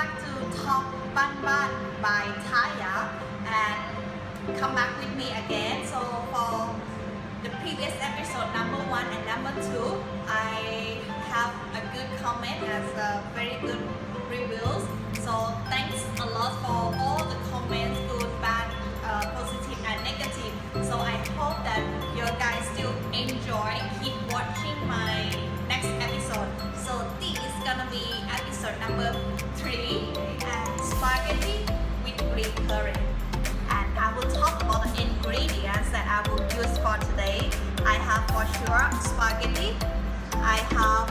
back to Talk Ban Ban by Taya and come back with me again. So for the previous episode number 1 and number 2, I have a good comment as a very good reviews. So thanks a lot for all the comments, good, bad, positive and negative. So I hope that you guys still enjoy, keep watching my next episode. So this is gonna be episode number 3 and spaghetti with green curry. And I will talk about the ingredients that I will use for today. I have for sure spaghetti, I have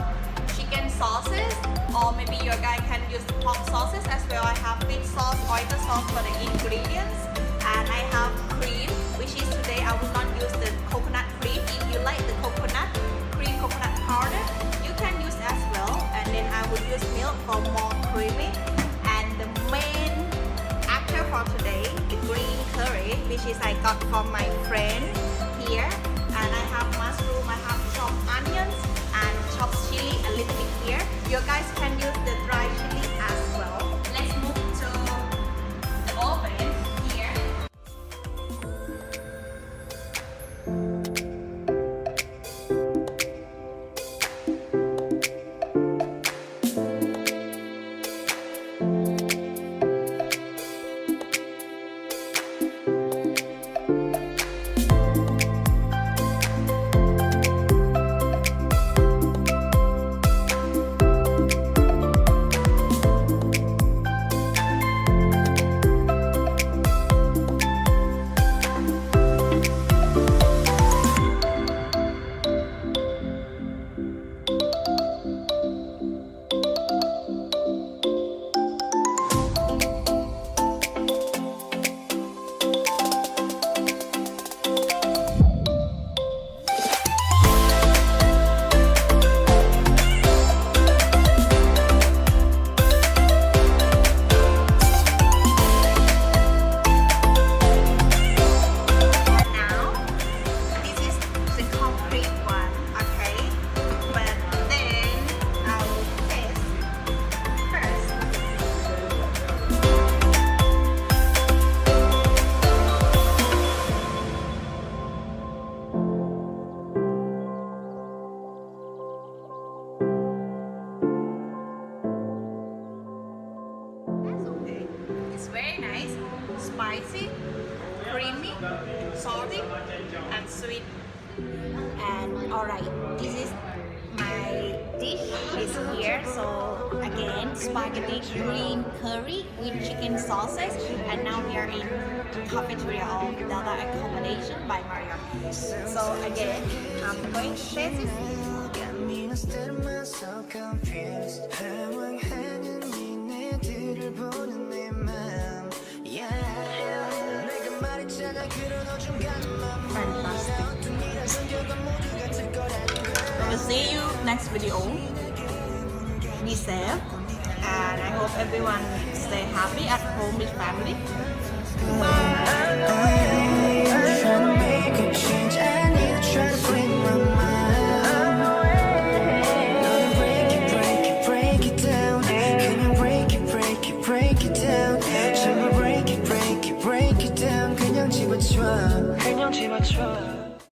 chicken sauces, or maybe your guy can use pork sauces as well. I have fish sauce, oyster sauce for the ingredients, and I have cream, which is today I will not use the coconut cream. If you like the coconut cream, coconut powder, you can use as well. And then I will use milk for more creamy. And the main actor for today, the green curry, which is I got from my friend here. And I have mushroom, I have chopped onions and chopped chili a little bit here. You guys can use the dry chili as well. Let's move to the oven here. Very nice, spicy, creamy, salty, and sweet. And alright, this is my dish is here. So again, spaghetti green curry with chicken sauces. And now we are in cafeteria of Delta Accommodation by Marriott. So again, I'm going to taste it. Fantastic. We'll see you next video. Be safe, and I hope everyone stay happy at home with family. Bye.